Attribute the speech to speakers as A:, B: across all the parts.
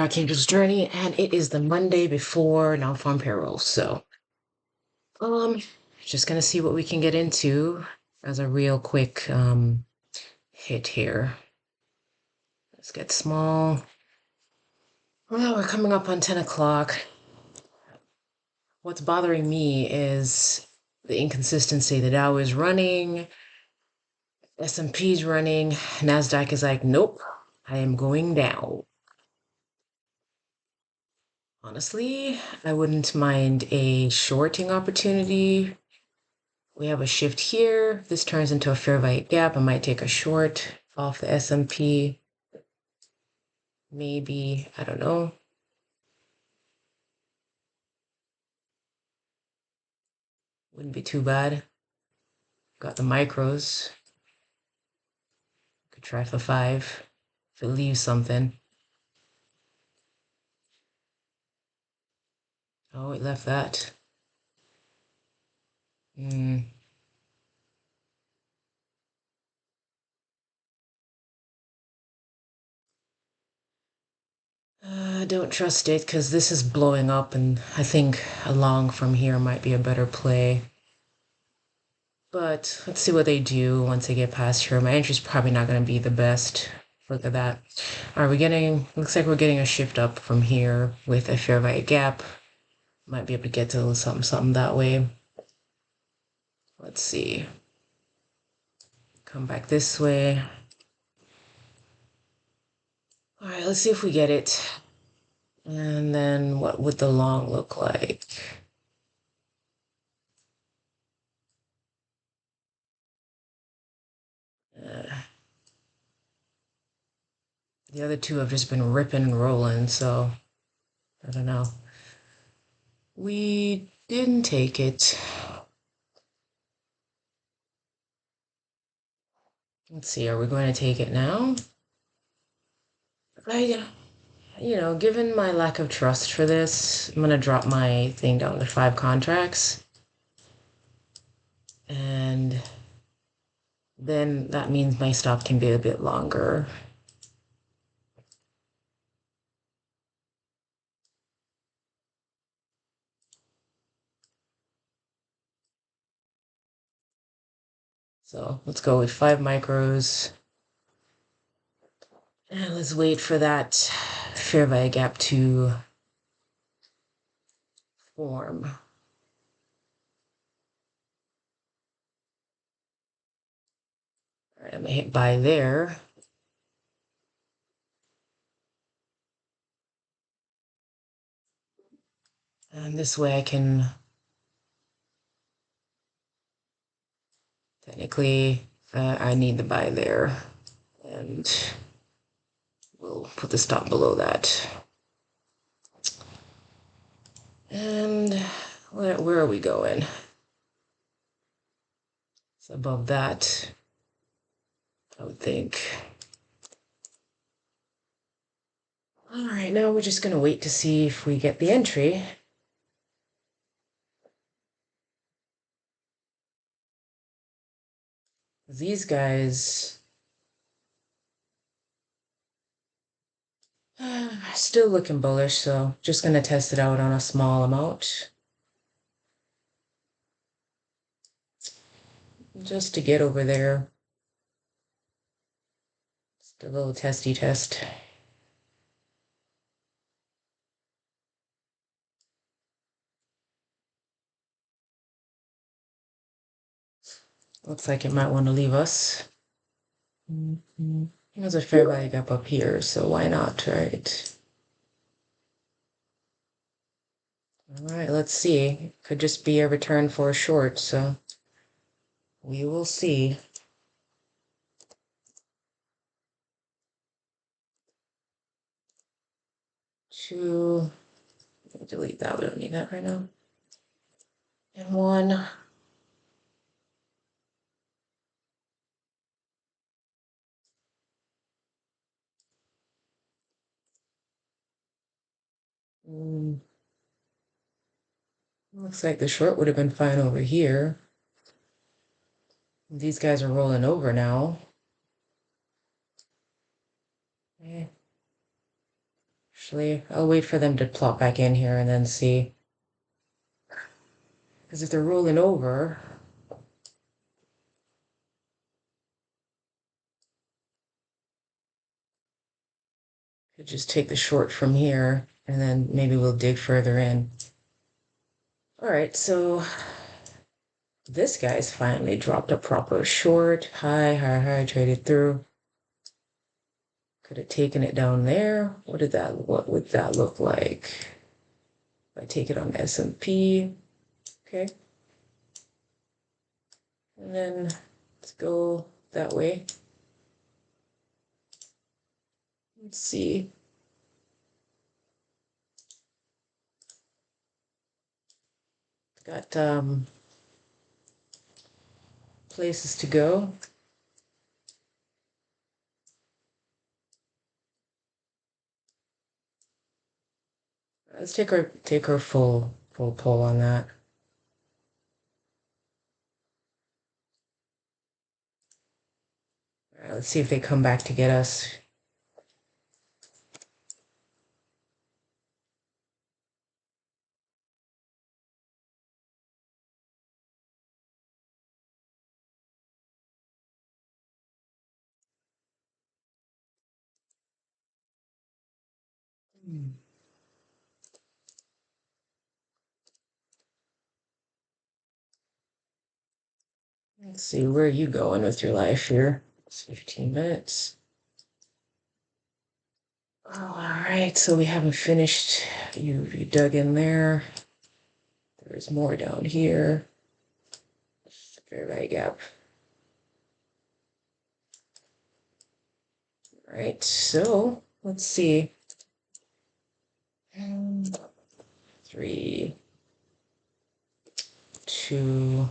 A: Dark Angel's Journey, and it is the Monday before non-farm payroll. So, um, just gonna see what we can get into as a real quick hit here. Let's get small. Well, we're coming up on 10 o'clock. What's bothering me is the inconsistency. The Dow is running, S&P's running, NASDAQ is like, nope, I am going down. Honestly, I wouldn't mind a shorting opportunity. We have a shift here. If this turns into a fair value gap, I might take a short off the S&P. Maybe, I don't know. Wouldn't be too bad. Got the micros. Could try for 5 if it leaves something. Oh, it left that. Hmm. Don't trust it because this is blowing up, and I think a long from here might be a better play. But let's see what they do once they get past here. My entry's probably not going to be the best. Look at that. Are we getting, looks like we're getting a shift up from here with a fair value gap. Might be able to get to a little something, something that way. Let's see. Come back this way. All right, let's see if we get it. And then what would the long look like? The other two have just been ripping and rolling, so I don't know. We didn't take it. Let's see, are we going to take it now? Given my lack of trust for this, I'm gonna drop my thing down to 5 contracts. And then that means my stop can be a bit longer. So let's go with 5 micros. And let's wait for that fair value gap to form. All right, I'm gonna hit buy there. And this way I can technically, I need the buy there. And we'll put the stop below that. And where are we going? It's above that, I would think. All right, now we're just gonna wait to see if we get the entry. These guys still looking bullish, so just gonna test it out on a small amount. Just to get over there. Just a little testy test. Looks like it might want to leave us. There's a fair value gap up here, so why not, right? All right, let's see. Could just be a return for a short, so we will see. Two, delete that, we don't need that right now. And 1. Looks like the short would have been fine over here. These guys are rolling over now. Actually, I'll wait for them to plop back in here and then see. Because if they're rolling over, could just take the short from here and then maybe we'll dig further in. All right, so this guy's finally dropped a proper short. High, traded through. Could have taken it down there. What would that look like? If I take it on S&P, okay. And then let's go that way. Let's see. Got places to go. Let's take our full pull on that. All right, let's see if they come back to get us. Hmm. Let's see, where are you going with your life here? It's 15 minutes. Oh, all right, so we haven't finished. You dug in there. There's more down here. Fair value gap. All right, so let's see. 3, 2,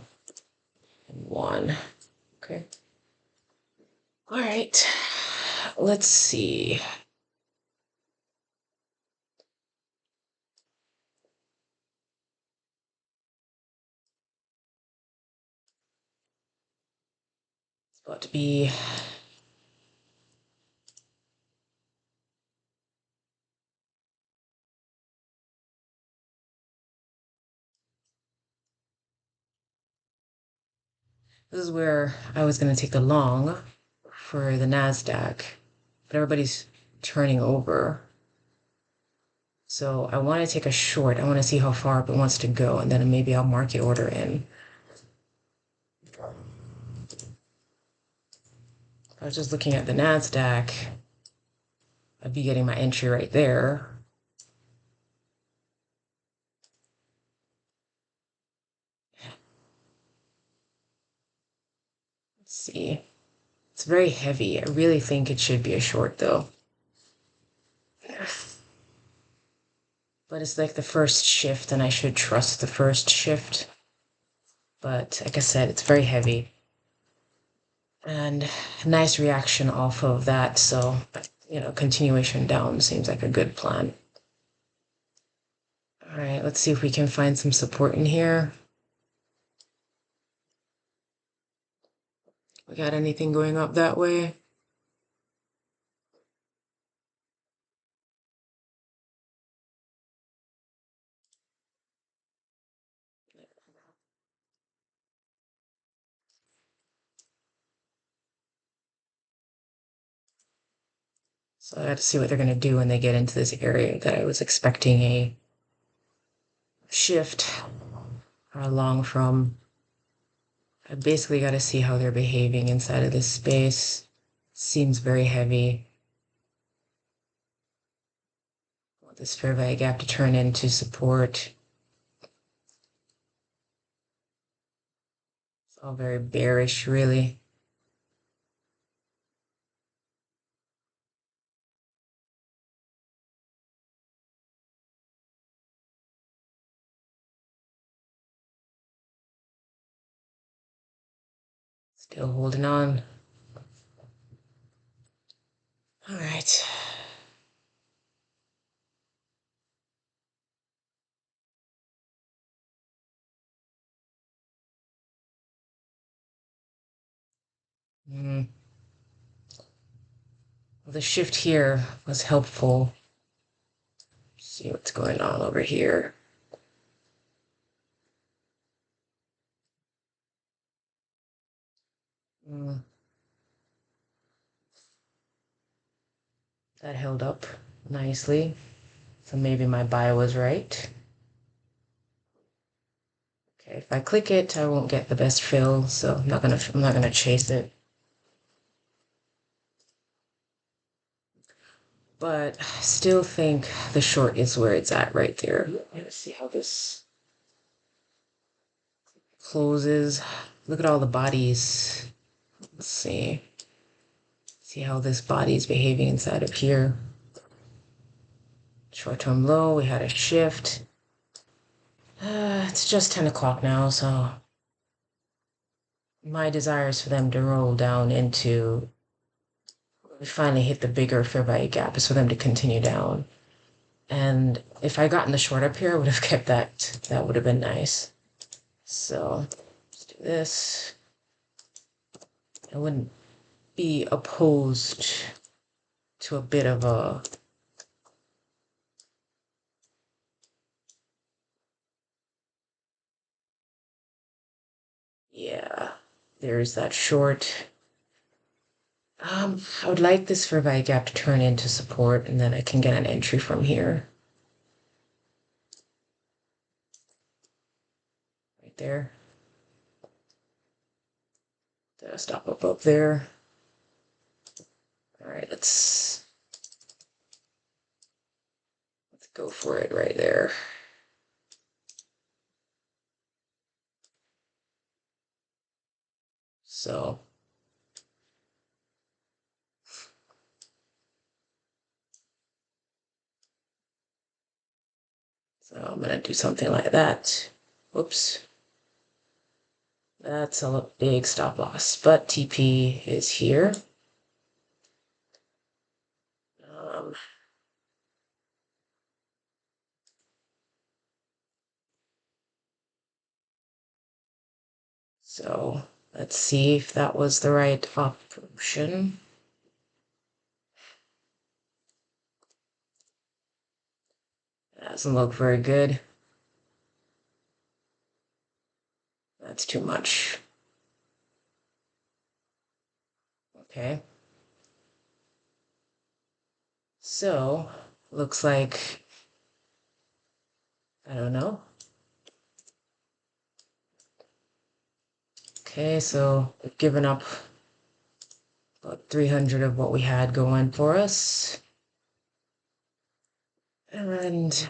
A: and 1. Okay. All right. Let's see. It's about to be. This is where I was going to take the long for the NASDAQ, but everybody's turning over. So I want to take a short. I want to see how far up it wants to go, and then maybe I'll market order in. If I was just looking at the NASDAQ, I'd be getting my entry right there. Let's see. It's very heavy. I really think it should be a short though. But it's like the first shift, and I should trust the first shift. But like I said, it's very heavy. And a nice reaction off of that. So, continuation down seems like a good plan. All right, let's see if we can find some support in here. We got anything going up that way? So I got to see what they're going to do when they get into this area that I was expecting a shift along from. I basically got to see how they're behaving inside of this space. Seems very heavy. I want this fair value gap to turn into support. It's all very bearish, really. Still holding on. All right. Well, the shift here was helpful. See what's going on over here. Mm, that held up nicely. So maybe my buy was right. Okay, if I click it, I won't get the best fill, so I'm not gonna chase it. But I still think the short is where it's at right there. Let's see how this closes. Look at all the bodies. Let's see. See how this body is behaving inside of here. Short-term low, we had a shift. It's just 10 o'clock now, so my desire is for them to roll down into, we finally hit the bigger fair value gap, is for them to continue down. And if I got in the short up here, I would have kept that. That would have been nice. So let's do this. I wouldn't be opposed to a bit of a yeah, there's that short. I would like this fair value gap to turn into support, and then I can get an entry from here. Right there. Stop above there. All right, let's go for it right there. So I'm gonna do something like that. Whoops. That's a big stop loss, but TP is here. So let's see if that was the right option. That doesn't look very good. That's too much. Okay. So looks like, I don't know. Okay, so we've given up about 300 of what we had going for us. And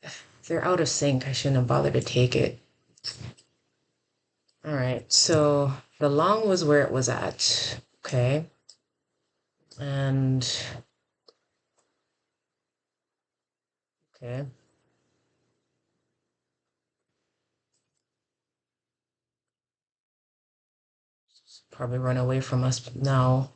A: if they're out of sync, I shouldn't have bothered to take it. All right, so the long was where it was at. Okay. And okay. Probably run away from us now.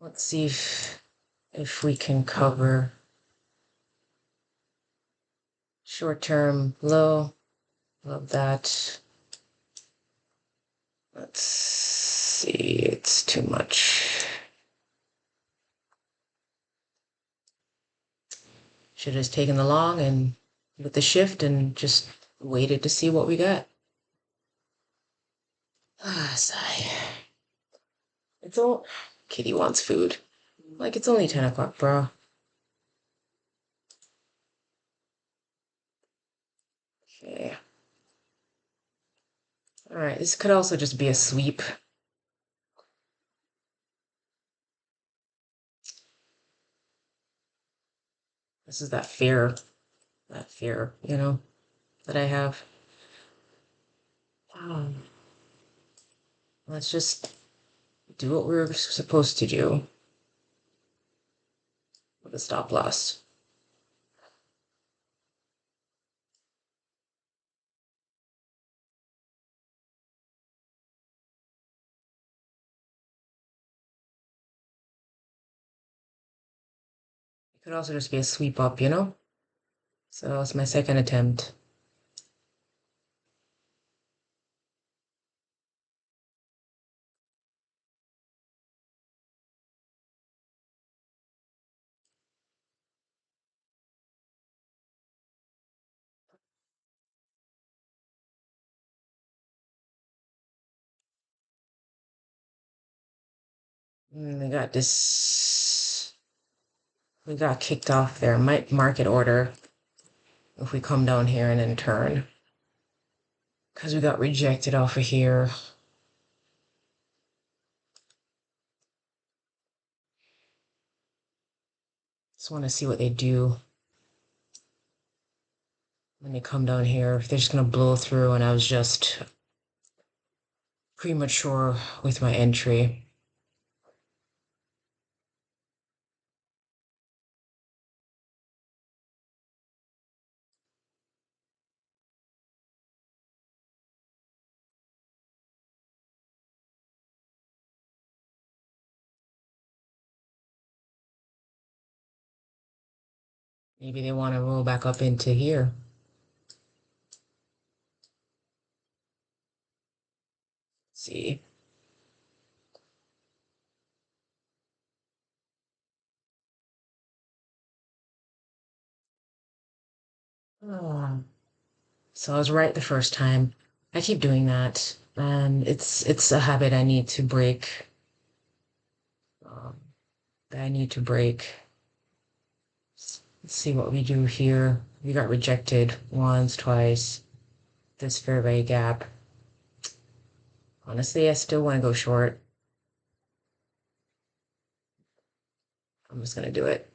A: Let's see if we can cover short-term low. Love that. Let's see, it's too much. Should have just taken the long and with the shift and just waited to see what we got. Ah, sigh. It's all Kitty wants food. Like it's only 10 o'clock, bro. Okay. All right, this could also just be a sweep. This is that fear, that I have. Um, let's just do what we're supposed to do with a stop loss. It could also just be a sweep up, So it's my second attempt. We got this. We got kicked off their market order if we come down here and then turn. Because we got rejected off of here. Just want to see what they do when they come down here. If they're just going to blow through, and I was just premature with my entry. Maybe they want to roll back up into here. Let's see. Oh. So I was right the first time. I keep doing that, and it's a habit I need to break. Um, that I need to break. Let's see what we do here. We got rejected once, twice. This fair value gap. Honestly, I still want to go short. I'm just gonna do it.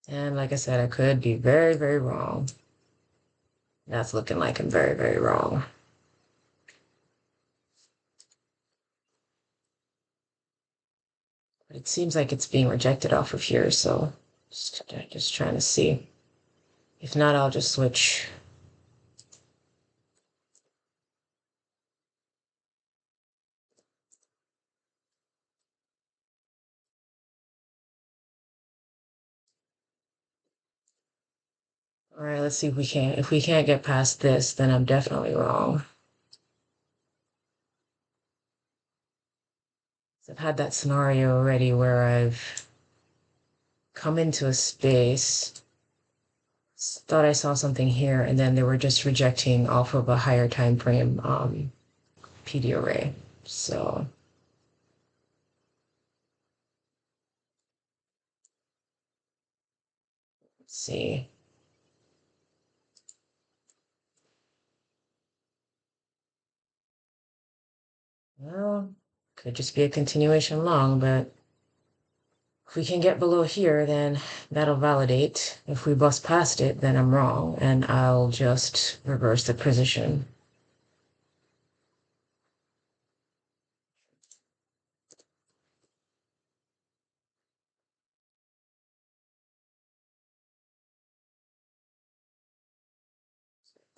A: And like I said, I could be very, very wrong. That's looking like I'm very, very wrong. But it seems like it's being rejected off of here, so just trying to see. If not, I'll just switch. All right, let's see if we can't. If we can't get past this, then I'm definitely wrong. I've had that scenario already where I've come into a space, thought I saw something here, and then they were just rejecting off of a higher time frame PD array. So let's see. Well, could just be a continuation long, but if we can get below here, then that'll validate. If we bust past it, then I'm wrong, and I'll just reverse the position.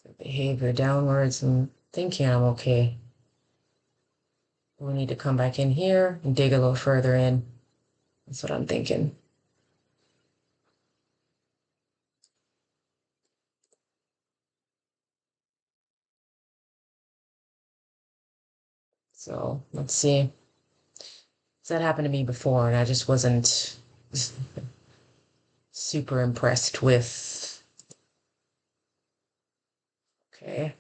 A: The behavior downwards and thinking I'm okay. We need to come back in here and dig a little further in. That's what I'm thinking. So let's see. That happened to me before, and I just wasn't super impressed with. Okay.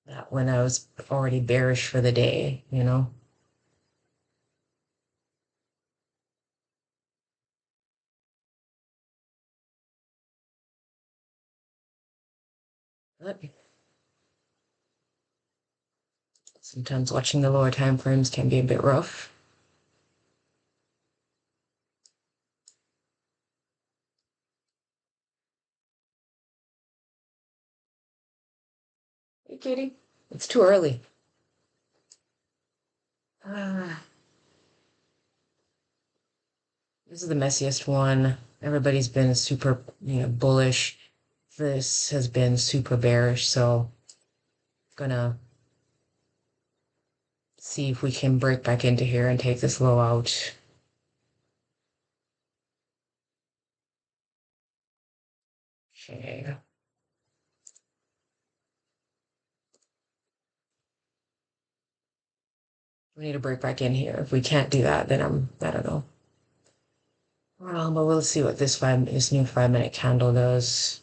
A: That when I was already bearish for the day, you know? But sometimes watching the lower time frames can be a bit rough. Hey, Katie. It's too early. Ah, this is the messiest one. Everybody's been super, bullish. This has been super bearish, so gonna see if we can break back into here and take this low out. Okay. We need to break back in here. If we can't do that, then I don't know. But we'll see what this new 5 minute candle does.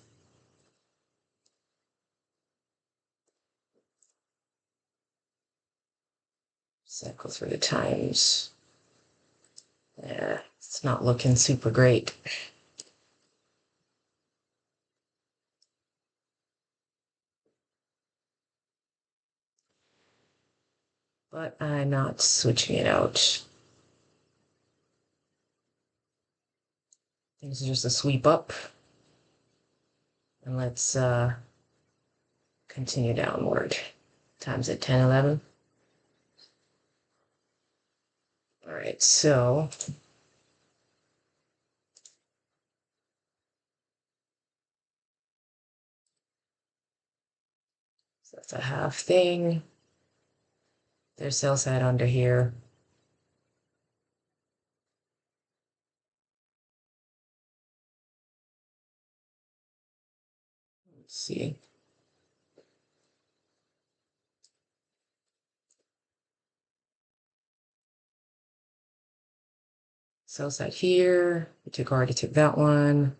A: Cycle through the times. Yeah, it's not looking super great. But I'm not switching it out. Things are just a sweep up. And let's continue downward. Times at 10, 11. All right, so that's a half thing. There's sell side under here. Let's see. Sell side here. Already took that one.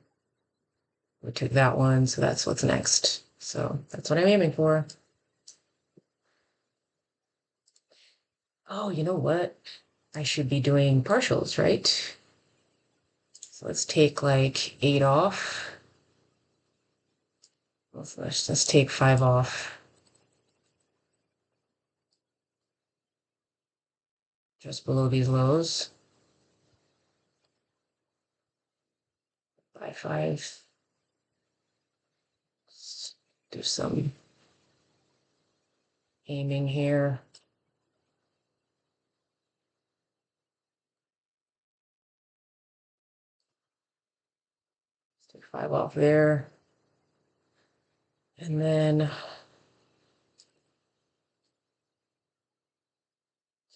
A: We took that one, so that's what's next. So that's what I'm aiming for. Oh, you know what? I should be doing partials, right? So let's take like 8 off. Let's just take 5 off. Just below these lows. By 5. Let's do some aiming here. Let's take 5 off there. And then,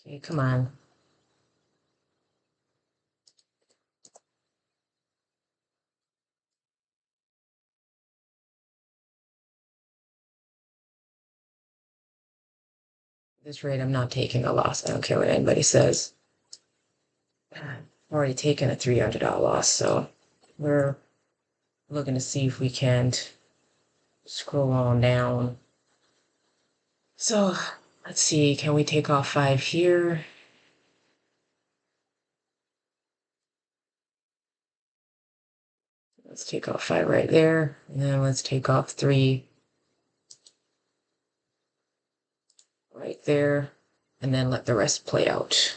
A: okay, come on. At this rate, I'm not taking a loss. I don't care what anybody says. I've already taken a $300 loss, so we're looking to see if we can't scroll on down. So let's see, can we take off 5 here? Let's take off 5 right there, and then let's take off 3 right there, and then let the rest play out.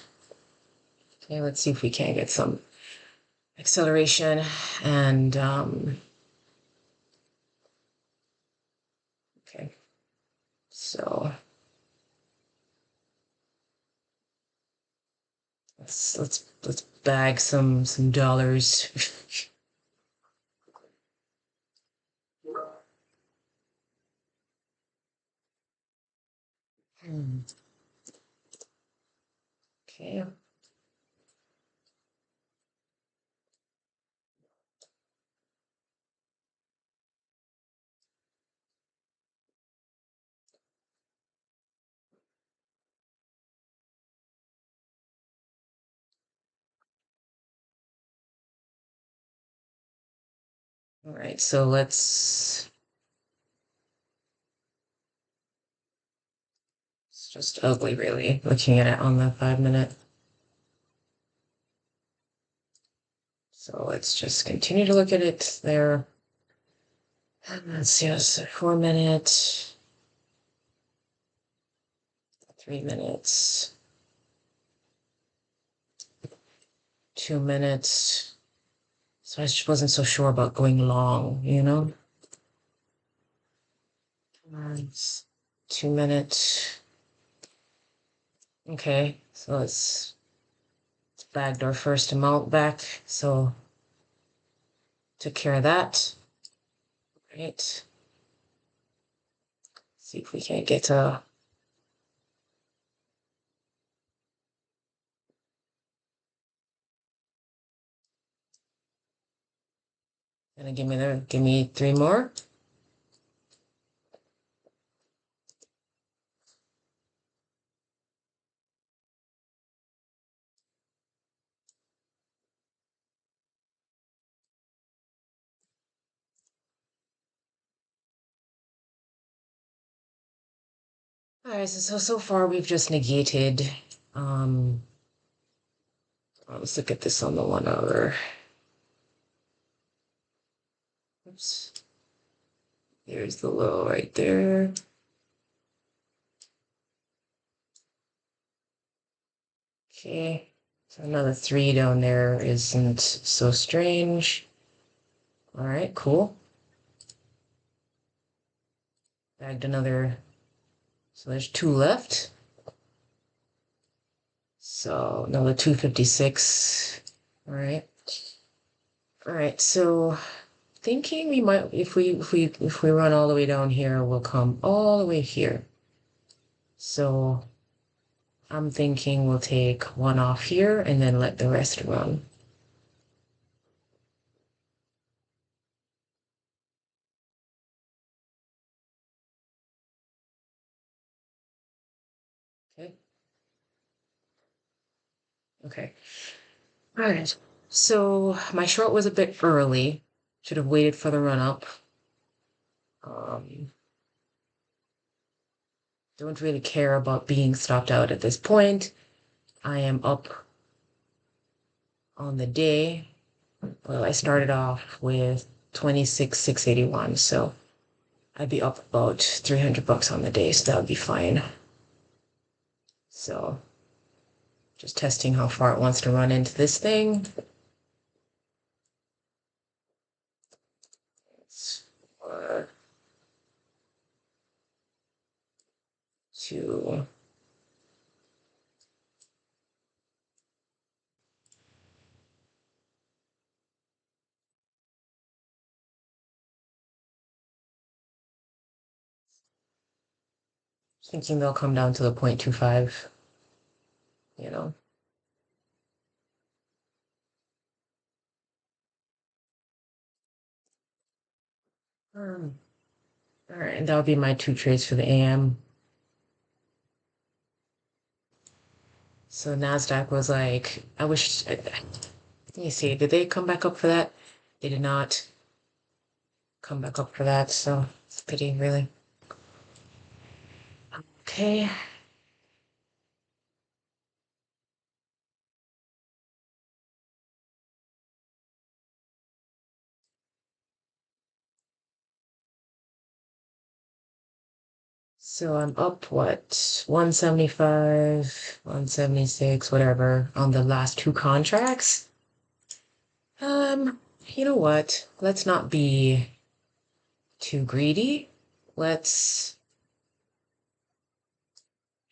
A: Okay, let's see if we can get some acceleration and okay, so let's bag some dollars. Okay. All right, so it's just ugly, really, looking at it on the 5 minute. So let's just continue to look at it there. Let's see, it's 4 minutes, 3 minutes, 2 minutes. So I just wasn't so sure about going long, you know? It's 2 minutes. Okay, so let's bagged our first amount back. So took care of that. Right. See if we can't get a gonna give me 3 more. All right, so far we've just negated. Um, let's look at this on the 1 hour. Oops, there's the low right there. Okay, so another 3 down there isn't so strange. All right, cool. Bagged another, so there's 2 left. So another 256. All right. All right, so thinking we might, if we run all the way down here, we'll come all the way here. So I'm thinking we'll take one off here and then let the rest run. Okay. Okay. All right. So my short was a bit early. Should have waited for the run up. Um, don't really care about being stopped out at this point. I am up on the day. Well, I started off with 26,681, so I'd be up about 300 bucks on the day, so that would be fine. So just testing how far it wants to run into this thing. It's 2. Thinking they'll come down to the 0.25, you know. Um, all right, and that'll be my 2 trades for the AM. So NASDAQ was like, I wish, let me see, did they come back up for that? They did not come back up for that, so it's a pity, really. Okay. So I'm up, what, 175, 176, whatever, on the last 2 contracts. You know what? Let's not be too greedy. Let's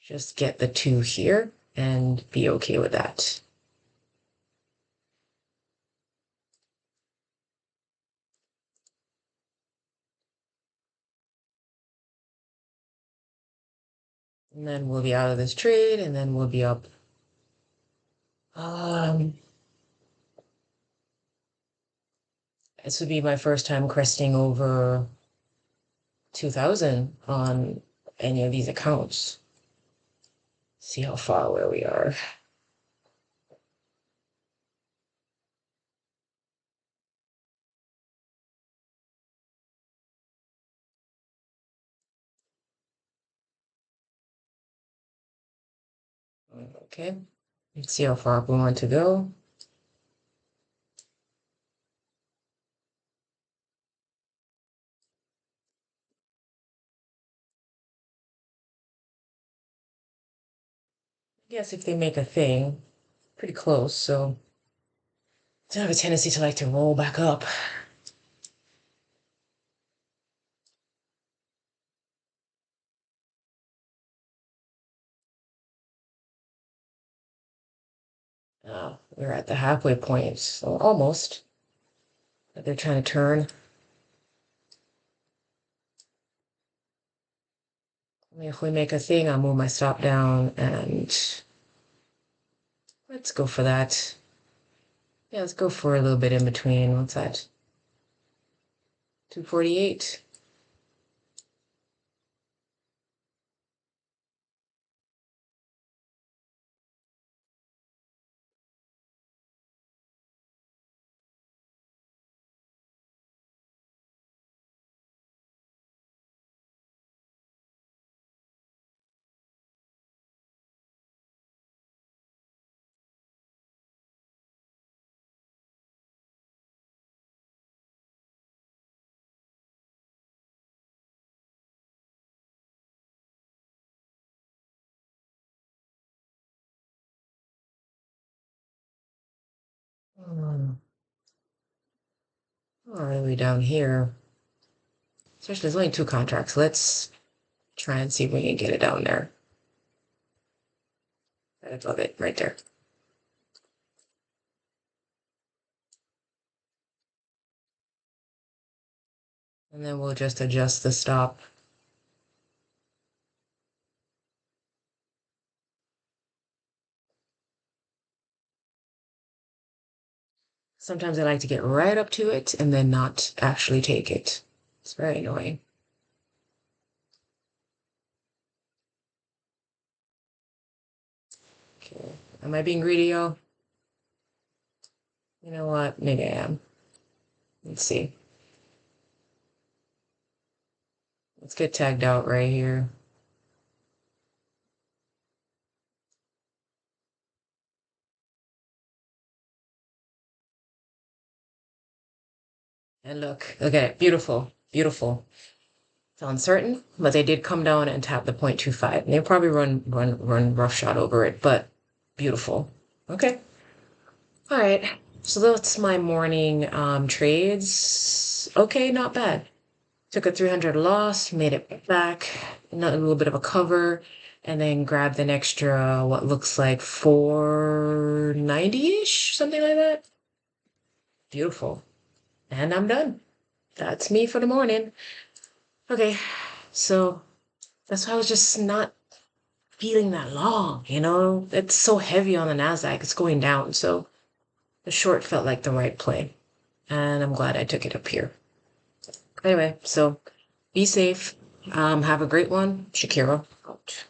A: just get the 2 here and be okay with that. And then we'll be out of this trade, and then we'll be up. This would be my first time cresting over 2,000 on any of these accounts. See how far away we are. Okay, let's see how far we want to go. I guess if they make a thing, pretty close, so I have a tendency to like to roll back up. We're at the halfway point, so almost. But they're trying to turn. If we make a thing, I'll move my stop down and let's go for that. Yeah, let's go for a little bit in between. What's that? 248. All the way down here. Especially, there's only two contracts. Let's try and see if we can get it down there. Right above it, right there. And then we'll just adjust the stop. Sometimes I like to get right up to it and then not actually take it. It's very annoying. Okay. Am I being greedy, y'all? You know what? Maybe I am. Let's see. Let's get tagged out right here. And look at it. Beautiful, beautiful. It's uncertain, but they did come down and tap the 0.25. And they'll probably run roughshod over it, but beautiful. Okay. All right. So that's my morning trades. Okay, not bad. Took a 300 loss, made it back, a little bit of a cover, and then grabbed an extra, what looks like 490-ish, something like that. Beautiful. And I'm done. That's me for the morning. Okay, so that's why I was just not feeling that long, you know? It's so heavy on the NASDAQ, it's going down, so the short felt like the right play. And I'm glad I took it up here. Anyway, so be safe. Have a great one. Shakira out.